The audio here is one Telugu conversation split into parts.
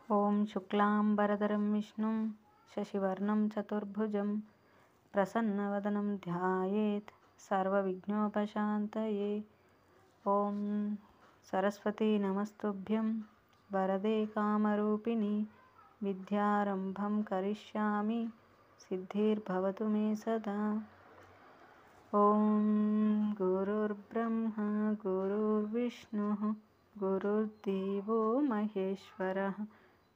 ఓం శుక్లాంబరధరం విష్ణుం శశివర్ణం చతుర్భుజం ప్రసన్నవదనం ధ్యాయేత్ సర్వవిఘ్నోపశాంతయే. ఓం సరస్వతీ నమస్తుభ్యం వరదే కామరూపిణి విద్యారంభం కరిష్యామి సిద్ధిర్భవతు మే సదా. ఓం గురుర్బ్రహ్మ గురుర్విష్ణుః గురుర్దేవో మహేశ్వరః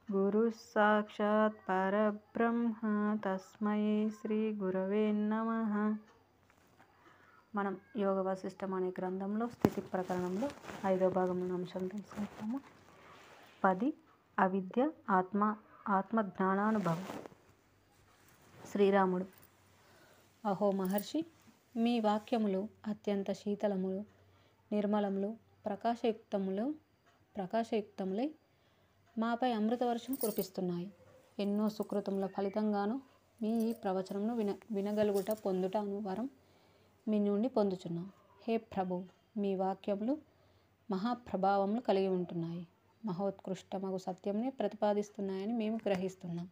గురుః సాక్షాత్ పరబ్రహ్మ తస్మై శ్రీ గురవే నమః. మనం యోగ వశిష్టం అనే గ్రంథంలో స్థితి ప్రకరణంలో 5వ భాగంలో అంశం తెలుసుకుంటాము. 10 అవిద్య ఆత్మజ్ఞానానుభవం. శ్రీరాముడు: అహో మహర్షి, మీ వాక్యములు అత్యంత శీతలములు, నిర్మలములు, ప్రకాశయుక్తములై మాపై అమృత వర్షం కురిపిస్తున్నాయి. ఎన్నో సుకృతముల ఫలితంగాను మీ ఈ ప్రవచనమును వినగలుగుట పొందుట అను వరం మీ నుండి పొందుచున్నాం. హే ప్రభు, మీ వాక్యములు మహాప్రభావములు కలిగి ఉంటున్నాయి. మహోత్కృష్టమగు సత్యంనే ప్రతిపాదిస్తున్నాయని మేము గ్రహిస్తున్నాం.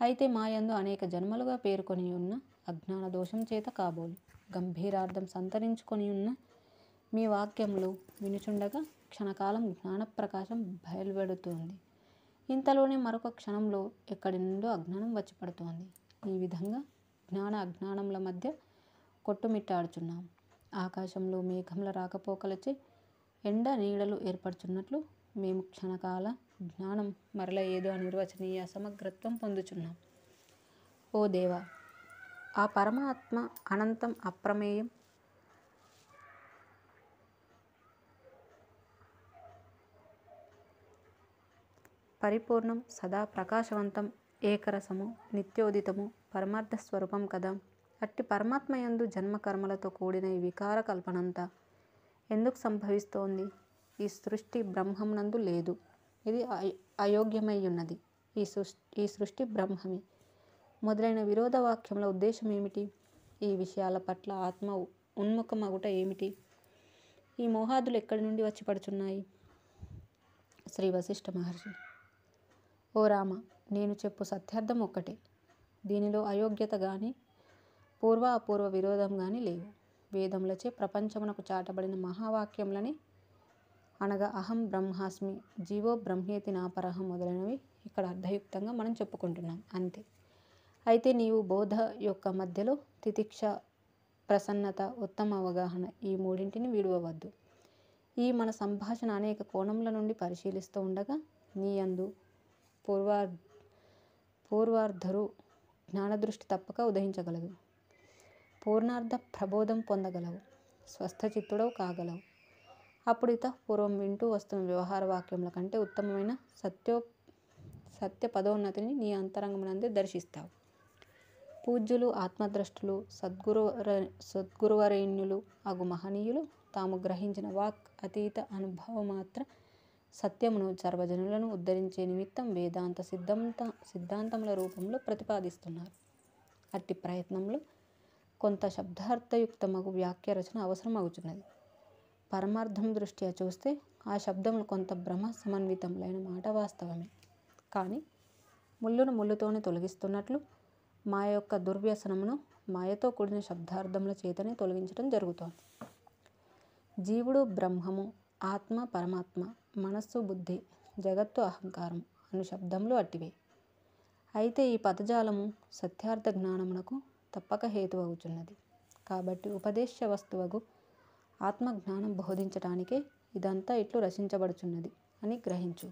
అయితే మాయందు అనేక జన్మలుగా పేర్కొని ఉన్న అజ్ఞాన దోషం చేత కాబోలు గంభీరార్థం సంతరించుకొని ఉన్న మీ వాక్యములు వినుచుండగా క్షణకాలం జ్ఞానప్రకాశం బయలువెడుతోంది. ఇంతలోనే మరొక క్షణంలో ఎక్కడి నుండో అజ్ఞానం వచ్చి పడుతోంది. ఈ విధంగా జ్ఞాన అజ్ఞానముల మధ్య కొట్టుమిట్టాడుచున్నాం. ఆకాశంలో మేఘముల రాకపోకలచే ఎండ నీడలు ఏర్పడుచున్నట్లు మేము క్షణకాల జ్ఞానం మరల ఏదో అనిర్వచనీయ సమగ్రత్వం పొందుచున్నాం. ఓ దేవా, ఆ పరమాత్మ అనంతం, అప్రమేయం, పరిపూర్ణం, సదా ప్రకాశవంతం, ఏకరసము, నిత్యోదితము, పరమార్థ స్వరూపం కదా. అట్టి పరమాత్మయందు జన్మకర్మలతో కూడిన ఈ వికార కల్పనంతా ఎందుకు సంభవిస్తోంది? ఈ సృష్టి బ్రహ్మమునందు లేదు, ఇది అయోగ్యమై ఉన్నది. ఈ సృష్టి బ్రహ్మమే మొదలైన విరోధ వాక్యముల ఉద్దేశం ఏమిటి? ఈ విషయాల పట్ల ఆత్మ ఉన్ముఖమగుట ఏమిటి? ఈ మోహాదులు ఎక్కడి నుండి వచ్చి పడుచున్నాయి? శ్రీ వశిష్ఠ మహర్షి: ఓ రామ, నేను చెప్పు సత్యార్థం ఒక్కటే. దీనిలో అయోగ్యత గాని పూర్వ అపూర్వ విరోధం గాని లేవు. వేదములచే ప్రపంచమునకు చాటబడిన మహావాక్యములని అనగా అహం బ్రహ్మాస్మి, జీవో బ్రహ్మేతి నాపరహ మొదలైనవి ఇక్కడ అర్థయుక్తంగా మనం చెప్పుకుంటున్నాం, అంతే. అయితే నీవు బోధ యొక్క మధ్యలో తితిక్ష, ప్రసన్నత, ఉత్తమ అవగాహన ఈ మూడింటిని విడువవద్దు. ఈ మన సంభాషణ అనేక కోణముల నుండి పరిశీలిస్తూ ఉండగా నీ యందు పూర్వార్ధరు జ్ఞానదృష్టి తప్పక ఉదయించగలదు. పూర్ణార్థ ప్రబోధం పొందగలవు. స్వస్థచిత్తుడవు కాగలవు. అప్పుడు పూర్వం వింటూ వస్తున్న వ్యవహార వాక్యముల కంటే ఉత్తమమైన సత్య పదోన్నతిని నీ అంతరంగమునందే దర్శిస్తావు. పూజ్యులు, ఆత్మద్రష్టులు, సద్గురువరేణ్యులు అగు మహనీయులు తాము గ్రహించిన వాక్ అతీత అనుభవమాత్ర సత్యమును సర్వజనులను ఉద్ధరించే నిమిత్తం వేదాంత సిద్ధాంతముల రూపంలో ప్రతిపాదిస్తున్నారు. అట్టి ప్రయత్నంలో కొంత శబ్దార్థయుక్తమగు వాక్య రచన అవసరం అవుతున్నది. పరమార్థం దృష్ట్యా చూస్తే ఆ శబ్దములు కొంత భ్రమ సమన్వితములైన మాట వాస్తవమే. కానీ ముళ్ళును ముళ్ళుతోనే తొలగిస్తున్నట్లు మాయ యొక్క దుర్వ్యసనమును మాయతో కూడిన శబ్దార్థముల చేతనే తొలగించడం జరుగుతోంది. జీవుడు బ్రహ్మము, ఆత్మ పరమాత్మ, మనస్సు బుద్ధి, జగత్తు అహంకారం అను శబ్దములు అట్టివే. అయితే ఈ పదజాలము సత్యార్థ జ్ఞానమునకు తప్పక హేతు అవుతున్నది. కాబట్టి ఉపదేశ వస్తువగు ఆత్మజ్ఞానం బోధించటానికే ఇదంతా ఇట్లు రచించబడుచున్నది అని గ్రహించు.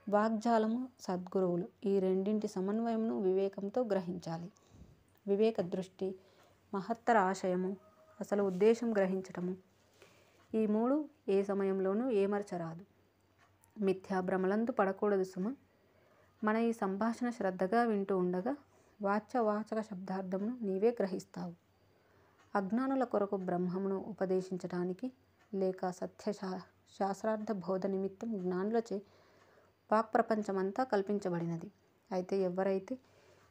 వాగ్జాలము, సద్గురువులు ఈ రెండింటి సమన్వయమును వివేకంతో గ్రహించాలి. వివేక దృష్టి, మహత్తర ఆశయము, అసలు ఉద్దేశం గ్రహించటము, ఈ మూడు ఏ సమయంలోనూ ఏమరచరాదు. మిథ్యాభ్రమలందు పడకూడదు సుమ. మన ఈ సంభాషణ శ్రద్ధగా వింటూ ఉండగా వాచక శబ్దార్థమును నీవే గ్రహిస్తావు. అజ్ఞానుల కొరకు బ్రహ్మమును ఉపదేశించటానికి లేక సత్య శాస్త్రార్థ బోధ నిమిత్తం జ్ఞానులచే వాక్ప్రపంచమంతా కల్పించబడినది. అయితే ఎవరైతే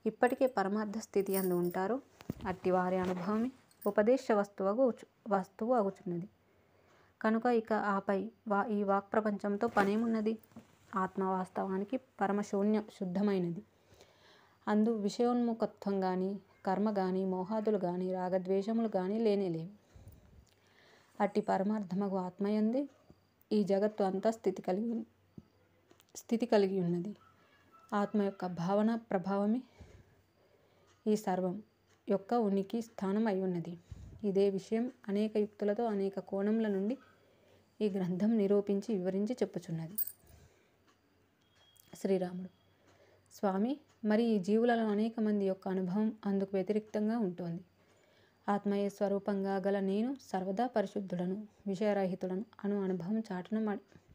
ఇప్పటికే పరమార్థ స్థితి అందు ఉంటారో అట్టి వారి అనుభవమే ఉపదేశ వస్తువు అగుచున్నది. కనుక ఇక ఆపై ఈ వాక్ప్రపంచంతో పనేమున్నది? ఆత్మ వాస్తవానికి పరమశూన్య శుద్ధమైనది. అందు విషయోన్ముఖత్వం కానీ, కర్మ కానీ, మోహాదులు కానీ, రాగద్వేషములు కానీ లేనేలేవు. అట్టి పరమార్థమగు ఆత్మయందే ఈ జగత్తు అంతా స్థితి కలిగి ఉన్నది. ఆత్మ యొక్క భావన ప్రభావమే ఈ సర్వం యొక్క ఉనికి స్థానం అయి ఉన్నది. ఇదే విషయం అనేక యుక్తులతో అనేక కోణముల నుండి ఈ గ్రంథం నిరూపించి వివరించి చెప్పుచున్నది. శ్రీరాముడు: స్వామి, మరి ఈ జీవులలో అనేక మంది యొక్క అనుభవం అందుకు వ్యతిరేక్తంగా ఉంటుంది. ఆత్మయే స్వరూపంగా గల నేను సర్వదా పరిశుద్ధుడను, విషయరహితుడను అను అనుభవం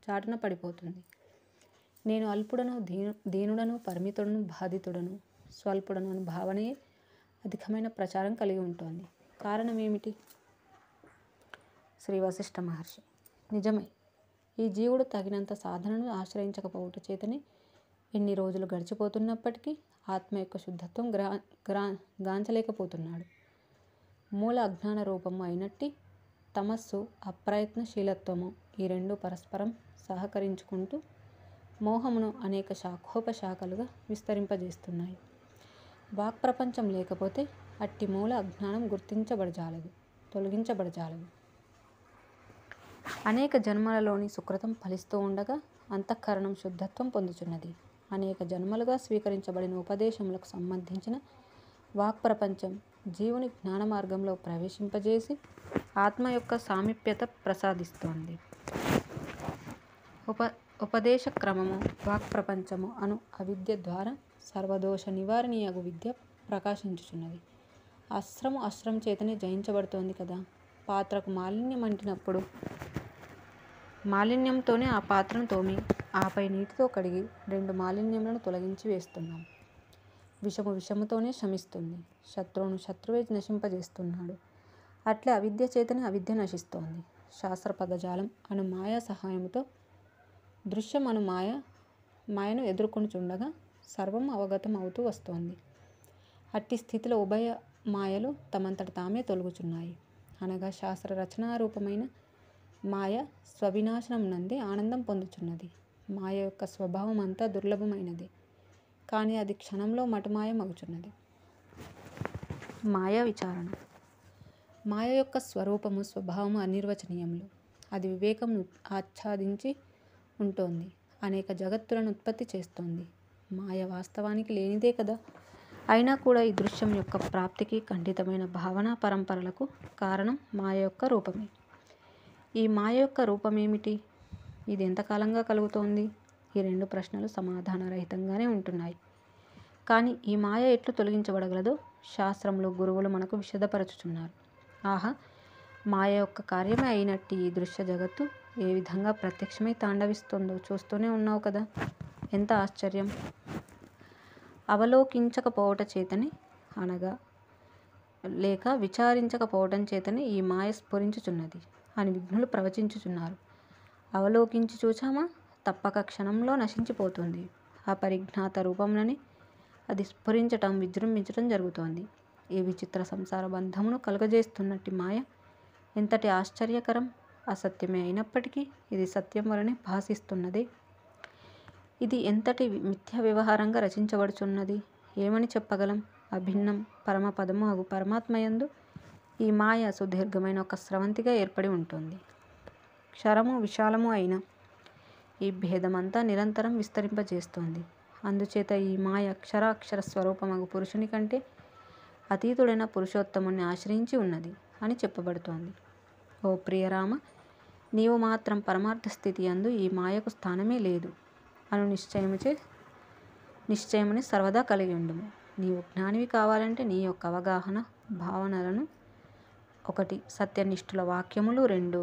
చాటున పడిపోతుంది. నేను అల్పుడను, దీనుడను, పరిమితుడను, బాధితుడను, స్వల్పుడను అను భావనయే అధికమైన ప్రచారం కలిగి ఉంటుంది. కారణం ఏమిటి? శ్రీ వశిష్ఠ మహర్షి: నిజమే, ఈ జీవుడు తగినంత సాధనను ఆశ్రయించకపోవుట చేతనే ఎన్ని రోజులు గడిచిపోతున్నప్పటికీ ఆత్మ యొక్క శుద్ధత్వం గాంచలేకపోతున్నాడు. మూల అజ్ఞాన రూపము అయినట్టి తమస్సు, అప్రయత్నశీలత్వము ఈ రెండు పరస్పరం సహకరించుకుంటూ మోహమును అనేక శాఖోపశాఖలుగా విస్తరింపజేస్తున్నాయి. వాక్ప్రపంచం లేకపోతే అట్టి మూల అజ్ఞానం గుర్తించబడజాలదు, తొలగించబడజాలదు. అనేక జన్మలలోని సుకృతం ఫలిస్తూ ఉండగా అంతఃకరణం శుద్ధత్వం పొందుచున్నది. అనేక జన్మలుగా స్వీకరించబడిన ఉపదేశములకు సంబంధించిన వాక్ప్రపంచం జీవుని జ్ఞాన మార్గంలో ప్రవేశింపజేసి ఆత్మ యొక్క సామీప్యత ప్రసాదిస్తోంది. ఉపదేశ క్రమము, వాక్ప్రపంచము అను అవిద్య ద్వారా సర్వదోష నివారణీయగు విద్య ప్రకాశించుచున్నది. అస్త్రం చేతనే జయించబడుతోంది కదా. పాత్రకు మాలిన్యం అంటినప్పుడు మాలిన్యంతోనే ఆ పాత్రను తోమి ఆపై నీటితో కడిగి రెండు మాలిన్యములను తొలగించి వేస్తున్నాం. విషము విషముతోనే శమిస్తుంది. శత్రువును శత్రువే నశింపజేస్తున్నాడు. అట్లే అవిద్య చేతనే అవిద్య నశిస్తోంది. శాస్త్ర పదజాలం అను మాయా సహాయముతో దృశ్యం అను మాయను ఎదుర్కొనుచుండగా సర్వం అవగతం అవుతూ వస్తోంది. అట్టి స్థితిలో ఉభయ మాయలు తమంతట తామే తొలగుచున్నాయి. అనగా శాస్త్ర రచనారూపమైన మాయ స్వవినాశనం నందే ఆనందం పొందుచున్నది. మాయ యొక్క స్వభావం అంతా దుర్లభమైనది, కానీ అది క్షణంలో మటుమాయమగుచున్నది. మాయా విచారణ. మాయ యొక్క స్వరూపము, స్వభావము అనిర్వచనీయములు. అది వివేకమును ఆచ్ఛాదించి ఉంటోంది. అనేక జగత్తులను ఉత్పత్తి చేస్తోంది. మాయ వాస్తవానికి లేనిదే కదా. అయినా కూడా ఈ దృశ్యం యొక్క ప్రాప్తికి ఖండితమైన భావనా పరంపరలకు కారణం మాయ యొక్క రూపమే. ఈ మాయ యొక్క రూపమేమిటి? ఇది ఎంతకాలంగా కలుగుతోంది? ఈ రెండు ప్రశ్నలు సమాధానరహితంగానే ఉంటున్నాయి. కానీ ఈ మాయ ఎట్లు తొలగించబడగలదో శాస్త్రములు, గురువులు మనకు విశదపరచుచున్నారు. ఆహా, మాయ యొక్క కార్యమే అయినట్టి ఈ దృశ్య జగత్తు ఏ విధంగా ప్రత్యక్షమై తాండవిస్తోందో చూస్తూనే ఉన్నావు కదా. ఎంత ఆశ్చర్యం! అవలోకించకపోవట చేతనే, అనగా లేక విచారించకపోవటం చేతనే ఈ మాయ స్ఫురించుచున్నది అని విఘ్నులు ప్రవచించుచున్నారు. అవలోకించి చూచామా, తప్పక క్షణంలో నశించిపోతుంది. ఆ పరిజ్ఞాత రూపంలోనే అది స్ఫురించటం, విజృంభించటం జరుగుతోంది. ఈ విచిత్ర సంసార బంధమును కలుగజేస్తున్నట్టి మాయ ఎంతటి ఆశ్చర్యకరం! అసత్యమే అయినప్పటికీ ఇది సత్యం వలనే భాసిస్తున్నదే. ఇది ఎంతటి మిథ్యా వ్యవహారంగా రచించబడుచున్నది. ఏమని చెప్పగలం? అభిన్నం పరమపదము అగు పరమాత్మయందు ఈ మాయ సుదీర్ఘమైన ఒక స్రవంతిగా ఏర్పడి ఉంటుంది. క్షరము విశాలము అయిన ఈ భేదమంతా నిరంతరం విస్తరింపజేస్తోంది. అందుచేత ఈ మాయ అక్షరాక్షర స్వరూపమగు పురుషుని కంటే అతీతుడైన పురుషోత్తముని ఆశ్రయించి ఉన్నది అని చెప్పబడుతోంది. ఓ ప్రియరామ, నీవు మాత్రం పరమార్థ స్థితి యందు ఈ మాయకు స్థానమే లేదు అను నిశ్చయముని సర్వదా కలిగి ఉండుము. నీవు జ్ఞానివి కావాలంటే నీ యొక్క అవగాహన భావనలను 1 సత్యనిష్ఠుల వాక్యములు, 2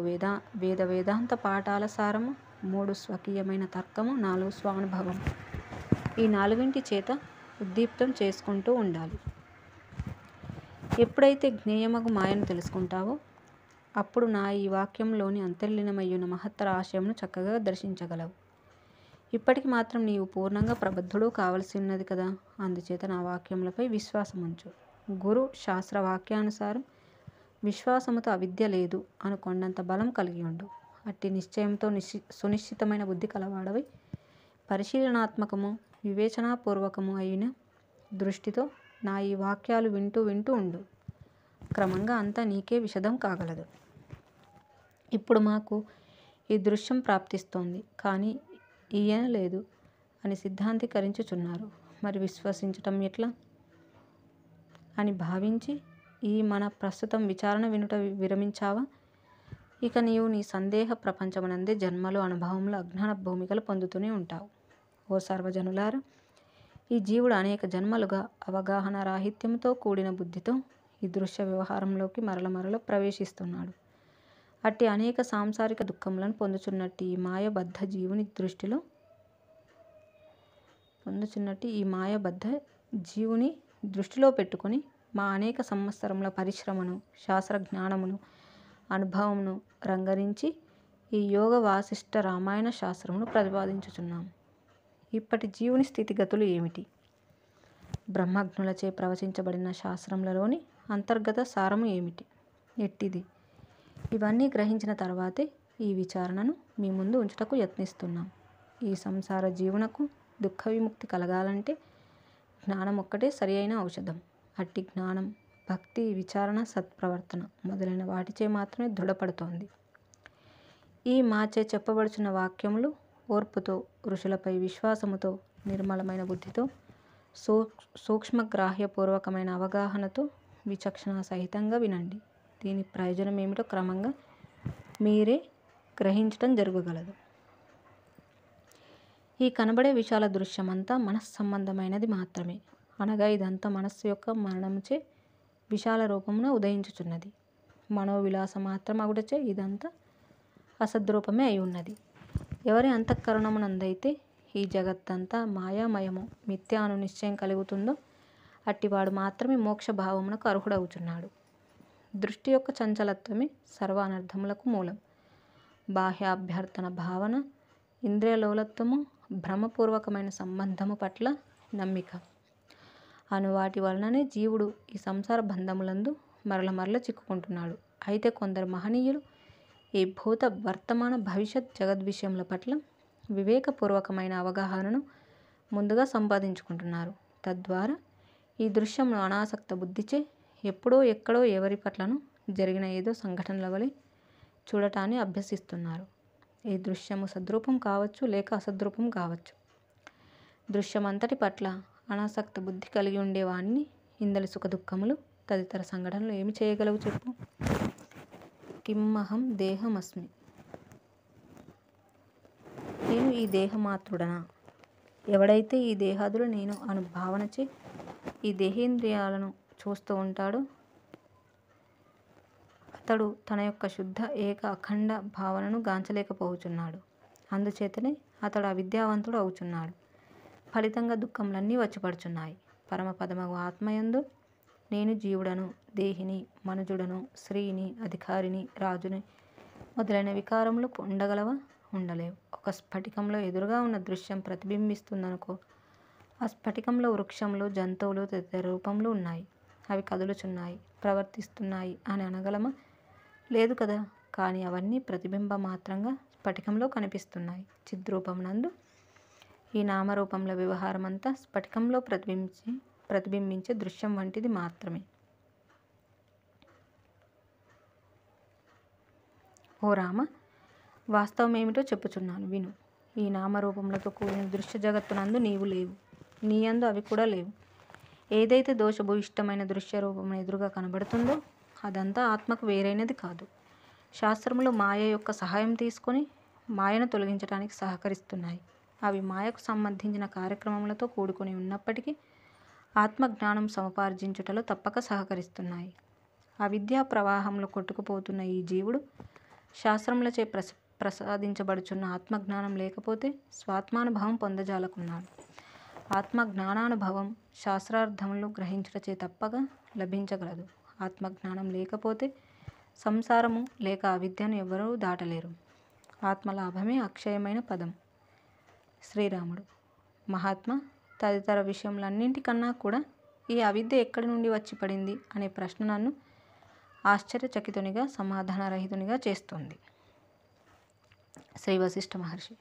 వేదాంత పాఠాల సారము, 3 స్వకీయమైన తర్కము, 4 స్వానుభవం. ఈ 4 చేత ఉద్దీప్తం చేసుకుంటూ ఉండాలి. ఎప్పుడైతే జ్ఞేయమగు మాయను తెలుసుకుంటావో అప్పుడు నా ఈ వాక్యంలోని అంతర్లీనమయ్యున్న మహత్తర ఆశయమును చక్కగా దర్శించగలవు. ఇప్పటికి మాత్రం నీవు పూర్ణంగా ప్రబుద్ధుడు కావలసి ఉన్నది కదా. అందుచేత నా వాక్యములపై విశ్వాసముంచు. గురు శాస్త్ర వాక్యానుసారం విశ్వాసముతో అవిద్య లేదు అనుకొండంత బలం కలిగి ఉండు. అట్టి నిశ్చయంతో సునిశ్చితమైన బుద్ధి కలవాడవై పరిశీలనాత్మకము వివేచనాపూర్వకము అయిన దృష్టితో నా ఈ వాక్యాలు వింటూ వింటూ ఉండు. క్రమంగా అంతా నీకే విశదం కాగలదు. ఇప్పుడు మాకు ఈ దృశ్యం ప్రాప్తిస్తోంది, కానీ ఈయన లేదు అని సిద్ధాంతీకరించుచున్నారు. మరి విశ్వసించటం ఎట్లా అని భావించి ఈ మన ప్రస్తుతం విచారణ వినుట విరమించావా? ఇక నీవు నీ సందేహ ప్రపంచమునందే జన్మలు అనుభవములు అజ్ఞాన భూమికలు పొందుతూనే ఉంటావు. ఓ సర్వజనులారా, ఈ జీవుడు అనేక జన్మలుగా అవగాహన రాహిత్యంతో కూడిన బుద్ధితో ఈ దృశ్య వ్యవహారంలోకి మరల ప్రవేశిస్తున్నాడు. అట్టి అనేక సాంసారిక దుఃఖములను పొందుచున్నట్టు ఈ మాయబద్ధ జీవుని దృష్టిలో పెట్టుకొని మా అనేక సంవత్సరముల పరిశ్రమను, శాస్త్ర జ్ఞానమును, అనుభవమును రంగరించి ఈ యోగ వాసిష్ఠ రామాయణ శాస్త్రమును ప్రతిపాదించుచున్నాము. ఇప్పటి జీవుని స్థితిగతులు ఏమిటి? బ్రహ్మజ్ఞులచే ప్రవచించబడిన శాస్త్రములలోని అంతర్గత సారము ఏమిటి? ఎట్టిది? ఇవన్నీ గ్రహించిన తర్వాతే ఈ విచారణను మీ ముందు ఉంచుటకు యత్నిస్తున్నాం. ఈ సంసార జీవునకు దుఃఖ విముక్తి కలగాలంటే జ్ఞానం ఒక్కటే సరి అయిన ఔషధం. అట్టి జ్ఞానం భక్తి, విచారణ, సత్ప్రవర్తన మొదలైన వాటిచే మాత్రమే దృఢపడుతోంది. ఈ మాచే చెప్పబడుచున్న వాక్యములు ఓర్పుతో, ఋషులపై విశ్వాసముతో, నిర్మలమైన బుద్ధితో, సూక్ష్మగ్రాహ్యపూర్వకమైన అవగాహనతో విచక్షణ సహితంగా వినండి. దీని ప్రయోజనం ఏమిటో క్రమంగా మీరే గ్రహించటం జరగగలదు. ఈ కనబడే విశాల దృశ్యమంతా మనస్సంబంధమైనది మాత్రమే. అనగా ఇదంతా మనస్సు యొక్క మరణముచే విశాల రూపమున ఉదయించుచున్నది. మనోవిలాస మాత్రం అగుటచే ఇదంతా అసద్రూపమే అయి ఉన్నది. ఎవరి అంతఃకరణమునందైతే ఈ జగత్తంతా మాయామయము, మిథ్యా అను నిశ్చయం కలుగుతుందో అట్టివాడు మాత్రమే మోక్ష భావమునకు అర్హుడవుచున్నాడు. దృష్టి యొక్క చంచలత్వమే సర్వ అనర్థములకు మూలం. బాహ్యాభ్యర్థన భావన, ఇంద్రియలోలత్వము, భ్రమపూర్వకమైన సంబంధము పట్ల నమ్మిక అను వాటి వలననే జీవుడు ఈ సంసార బంధములందు మరల చిక్కుకుంటున్నాడు. అయితే కొందరు మహనీయులు ఈ భూత, వర్తమాన, భవిష్యత్ జగద్విషయముల పట్ల వివేకపూర్వకమైన అవగాహనను ముందుగా సంపాదించుకుంటున్నారు. తద్వారా ఈ దృశ్యమును అనాసక్త బుద్ధిచే ఎప్పుడో ఎక్కడో ఎవరి పట్లను జరిగిన ఏదో సంఘటనల వలె చూడటాన్ని అభ్యసిస్తున్నారు. ఈ దృశ్యము సద్రూపం కావచ్చు, లేక అసద్రూపం కావచ్చు. దృశ్యమంతటి పట్ల అనాసక్త బుద్ధి కలిగి ఉండేవాణ్ణి ఇందలి సుఖదుఖములు తదితర సంఘటనలు ఏమి చేయగలవు చెప్పు? కిమ్మహం దేహమస్మి, నేను ఈ దేహమాత్రుడనా? ఎవడైతే ఈ దేహాదులు నేను అను భావనచే ఈ దేహేంద్రియాలను చూస్తూ ఉంటాడో అతడు తన యొక్క శుద్ధ ఏక అఖండ భావనను గాంచలేకపోవచున్నాడు. అందుచేతనే అతడు అవిద్యావంతుడు అవుచున్నాడు. ఫలితంగా దుఃఖములన్నీ వచ్చిపడుచున్నాయి. పరమపదమగు ఆత్మయందు నేను జీవుడను, దేహిని, మనుజుడను, స్త్రీని, అధికారిని, రాజుని మొదలైన వికారములు ఉండగలవా? ఉండలేవు. ఒక స్ఫటికంలో ఎదురుగా ఉన్న దృశ్యం ప్రతిబింబిస్తుందనుకో. ఆ స్ఫటికంలో వృక్షములు, జంతువులు తదితర రూపములు ఉన్నాయి. అవి కదులుచున్నాయి, ప్రవర్తిస్తున్నాయి అని అనగలమా? లేదు కదా. కానీ అవన్నీ ప్రతిబింబ మాత్రంగా స్ఫటికంలో కనిపిస్తున్నాయి. చిద్రూపమునందు ఈ నామరూపముల వ్యవహారమంతా స్ఫటికంలో ప్రతిబింబించే దృశ్యం వంటిది మాత్రమే. ఓ రామ, వాస్తవమేమిటో చెప్పుచున్నాను విను. ఈ నామరూపములతో కూడిన దృశ్య జగత్తునందు నీవు లేవు, నీయందు అవి కూడా లేవు. ఏదైతే దోషభూయిష్టమైన దృశ్య రూపమును ఎదురుగా కనబడుతుందో అదంతా ఆత్మకు వేరైనది కాదు. శాస్త్రములు మాయ యొక్క సహాయం తీసుకొని మాయను తొలగించడానికి సహకరిస్తున్నాయి. అవి మాయకు సంబంధించిన కార్యక్రమములతో కూడుకొని ఉన్నప్పటికీ ఆత్మజ్ఞానం సముపార్జించుటలో తప్పక సహకరిస్తున్నాయి. అవిద్యా ప్రవాహంలో కొట్టుకుపోతున్న ఈ జీవుడు శాస్త్రములచే ప్రసాదించబడుచున్న ఆత్మజ్ఞానం లేకపోతే స్వాత్మానుభవం పొందజాలకున్నాడు. ఆత్మజ్ఞానానుభవం శాస్త్రార్థములు గ్రహించుటచే తప్పగా లభించగలదు. ఆత్మజ్ఞానం లేకపోతే సంసారము లేక అవిద్యను ఎవ్వరూ దాటలేరు. ఆత్మలాభమే అక్షయమైన పదం. శ్రీరాముడు. మహాత్మ, తదితర విషయములన్నింటికన్నా కూడా ఈ అవిద్య ఎక్కడి నుండి వచ్చి పడింది అనే ప్రశ్న నన్ను ఆశ్చర్యచకితునిగా, సమాధానరహితునిగా చేస్తుంది. శ్రీ వశిష్ఠ మహర్షి.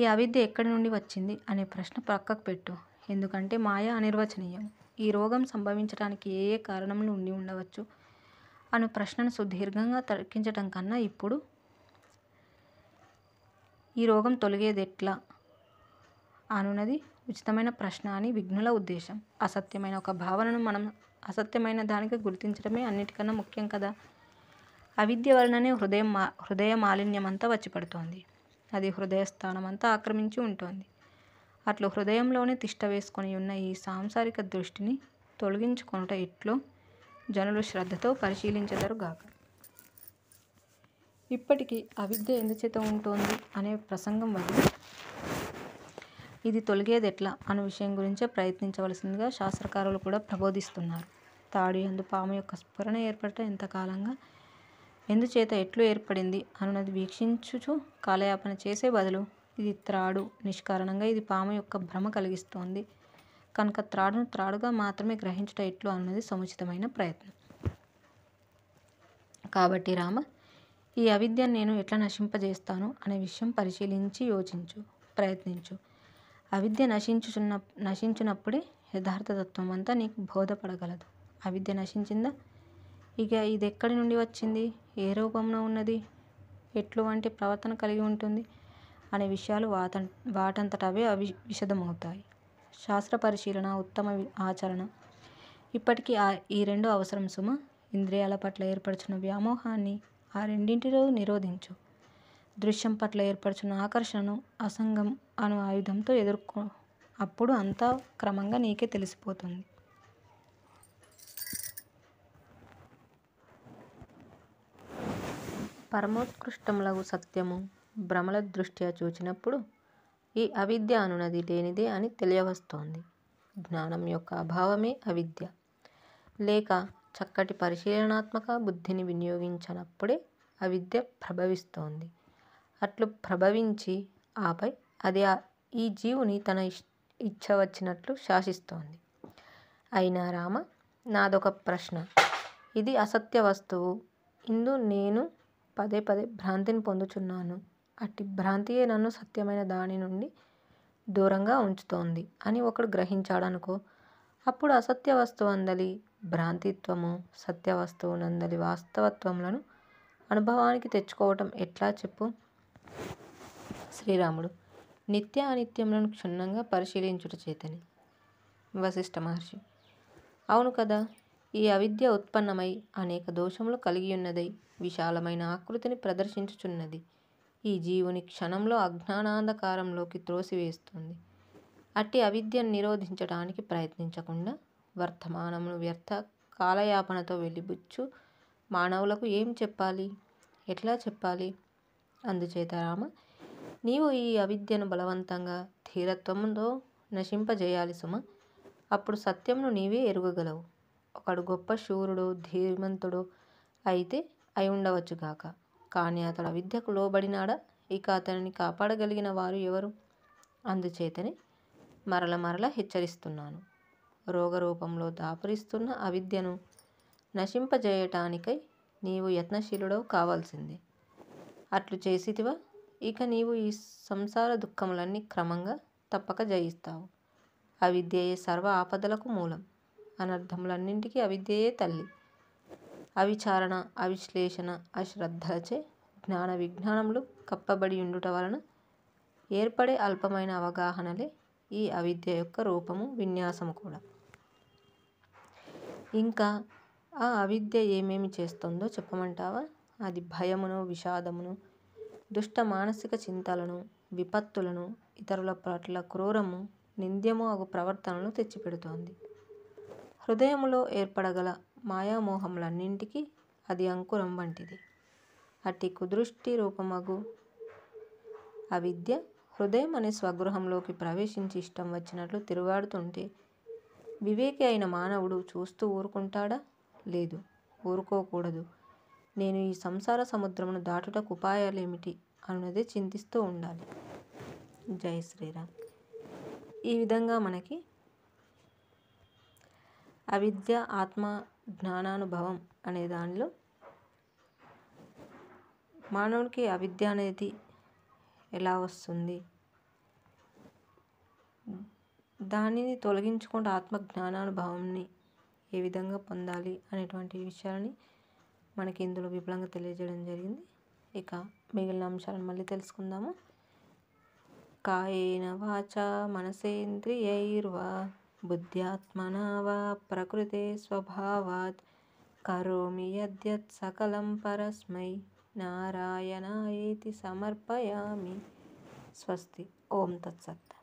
ఈ అవిద్య ఎక్కడి నుండి వచ్చింది అనే ప్రశ్న పక్కకు పెట్టు. ఎందుకంటే మాయ అనిర్వచనీయం. ఈ రోగం సంభవించడానికి ఏ ఏ కారణములు ఉండి ఉండవచ్చు అను ప్రశ్నను సుదీర్ఘంగా తర్కించటం కన్నా ఇప్పుడు ఈ రోగం తొలగేదెట్లా అనున్నది ఉచితమైన ప్రశ్న అని విఘ్నుల ఉద్దేశం. అసత్యమైన ఒక భావనను మనం అసత్యమైన దానికి గుర్తించడమే అన్నిటికన్నా ముఖ్యం కదా. అవిద్య వలననే హృదయ మాలిన్యమంతా వచ్చి పడుతోంది. అది హృదయ స్థానమంతా ఆక్రమించి ఉంటుంది. అట్లు హృదయంలోనే తిష్ట వేసుకొని ఉన్న ఈ సాంసారిక దృష్టిని తొలగించుకొనుట ఎట్లో జనులు శ్రద్ధతో పరిశీలించెదరుగాక. ఇప్పటికీ అవిద్య ఎందుచేత ఉంటోంది అనే ప్రసంగం వదిలి ఇది తొలగేదెట్లా అను విషయం గురించే ప్రయత్నించవలసిందిగా శాస్త్రకారులు కూడా ప్రబోధిస్తున్నారు. తాడు యందు పాము యొక్క స్ఫురణ ఏర్పడట ఎంతకాలంగా, ఎందుచేత ఎట్లు ఏర్పడింది అనున్నది వీక్షించుచు కాలయాపన చేసే బదులు ఇది త్రాడు, నిష్కారణంగా ఇది పాము యొక్క భ్రమ కలిగిస్తోంది కనుక త్రాడును త్రాడుగా మాత్రమే గ్రహించుట ఎట్లు అన్నది సముచితమైన ప్రయత్నం. కాబట్టి రామ, ఈ అవిద్యను నేను ఎట్లా నశింపజేస్తాను అనే విషయం పరిశీలించి యోచించు, ప్రయత్నించు. అవిద్య నశించునప్పుడే యథార్థతత్వం అంతా నీకు బోధపడగలదు. అవిద్య నశించిందా, ఇక ఇది ఎక్కడి నుండి వచ్చింది, ఏ రూపంలో ఉన్నది, ఎట్లు వంటి ప్రవర్తన కలిగి ఉంటుంది అనే విషయాలు వాటంతట అవే విశదమవుతాయి. శాస్త్ర పరిశీలన, ఉత్తమ ఆచరణ ఇప్పటికీ ఈ రెండు అవసరం సుమ. ఇంద్రియాల పట్ల ఏర్పరచున్న వ్యామోహాన్ని ఆ రెండింటిలో నిరోధించు. దృశ్యం పట్ల ఏర్పరచున్న ఆకర్షణను అసంగం అను ఆయుధంతో ఎదుర్కో. అప్పుడు అంతా క్రమంగా నీకే తెలిసిపోతుంది. పరమోత్కృష్టములగు సత్యము భ్రమల దృష్ట్యా చూచినప్పుడు ఈ అవిద్య అనునది లేనిదే అని తెలియవస్తోంది. జ్ఞానం యొక్క అభావమే అవిద్య. లేక చక్కటి పరిశీలనాత్మక బుద్ధిని వినియోగించనప్పుడే అవిద్య ప్రభవిస్తోంది. అట్లు ప్రభవించి ఆపై అది ఈ జీవుని తన ఇచ్ఛ వచ్చినట్లు శాసిస్తోంది. అయినా రామ, నాదొక ప్రశ్న. ఇది అసత్య వస్తువు, ఇందు నేను పదే పదే భ్రాంతిని పొందుచున్నాను. అట్టి భ్రాంతియే నన్ను సత్యమైన దాని నుండి దూరంగా ఉంచుతోంది అని ఒకడు గ్రహించాడనుకో. అప్పుడు అసత్య వస్తువు అందలి భ్రాంతిత్వము, సత్య వస్తువు నందలి వాస్తవత్వములను అనుభవానికి తెచ్చుకోవటం ఎట్లా చెప్పు. శ్రీరాముడు నిత్య అనిత్యములను క్షుణ్ణంగా పరిశీలించుట చేతని. వశిష్ఠ మహర్షి అవును కదా, ఈ అవిద్య ఉత్పన్నమై అనేక దోషములు కలిగియున్నదై విశాలమైన ఆకృతిని ప్రదర్శించుచున్నది. ఈ జీవుని క్షణంలో అజ్ఞానాంధకారంలోకి త్రోసివేస్తుంది. అట్టి అవిద్యను నిరోధించడానికి ప్రయత్నించకుండా వర్తమానమును వ్యర్థ కాలయాపనతో వెలిబుచ్చు మానవులకు ఏం చెప్పాలి, ఎట్లా చెప్పాలి? అందుచేత రామ, నీవు ఈ అవిద్యను బలవంతంగా ధీరత్వముతో నశింపజేయాలి సుమ. అప్పుడు సత్యమును నీవే ఎరుగగలవు. ఒకడు గొప్ప శూరుడో ధీమంతుడో అయితే అయి ఉండవచ్చుగాక, కానీ అతడు అవిద్యకు లోబడినాడా? ఇక అతనిని కాపాడగలిగిన వారు ఎవరు? అందుచేతనే మరల మరల హెచ్చరిస్తున్నాను. రోగరూపంలో దాపురిస్తున్న అవిద్యను నశింపజేయటానికై నీవు యత్నశీలుడవు కావాల్సిందే. అట్లు చేసితివా, ఇక నీవు ఈ సంసార దుఃఖములన్నీ క్రమంగా తప్పక జయిస్తావు. అవిద్యయే సర్వ ఆపదలకు మూలం. అనర్థములన్నింటికీ అవిద్యయే తల్లి. అవిచారణ, అవిశ్లేషణ, అశ్రద్ధలచే జ్ఞాన విజ్ఞానములు కప్పబడి ఉండుట వలన ఏర్పడే అల్పమైన అవగాహనలే ఈ అవిద్య యొక్క రూపము, విన్యాసము కూడా. ఇంకా ఆ అవిద్య ఏమేమి చేస్తుందో చెప్పమంటావా? అది భయమును, విషాదమును, దుష్ట మానసిక చింతలను, విపత్తులను, ఇతరుల పట్ల క్రూరము, నింద్యము అగు ప్రవర్తనలు తెచ్చిపెడుతోంది. హృదయములో ఏర్పడగల మాయామోహములన్నింటికీ అది అంకురం వంటిది. అట్టి కుదృష్టి రూపమగు అవిద్య హృదయం అనే స్వగృహంలోకి ప్రవేశించి ఇష్టం వచ్చినట్లు తిరుగాడుతుంటే వివేకి అయిన మానవుడు చూస్తూ ఊరుకుంటాడా? లేదు, ఊరుకోకూడదు. నేను ఈ సంసార సముద్రమును దాటుటకు ఉపాయాలేమిటి అన్నదే చింతిస్తూ ఉండాలి. జై శ్రీరామ్. ఈ విధంగా మనకి అవిద్య, ఆత్మ, జ్ఞానానుభవం అనే దానిలో మానవునికి అవిద్య అనేది ఎలా వస్తుంది, దానిని తొలగించుకుంటూ ఆత్మజ్ఞానానుభవాన్ని ఏ విధంగా పొందాలి అనేటువంటి విషయాలని మనకి ఇందులో విపులంగా తెలియజేయడం జరిగింది. ఇక మిగిలిన అంశాలను మళ్ళీ తెలుసుకుందాము. కాయేన వాచా మనసేంద్రియైర్వా బుద్ధ్యాత్మనా వా ప్రకృతే స్వభావాత్ కరోమి యద్యత్ సకలం పరస్మై నారాయణాయేతి సమర్పయామి. స్వస్తి. ఓం తత్సత్.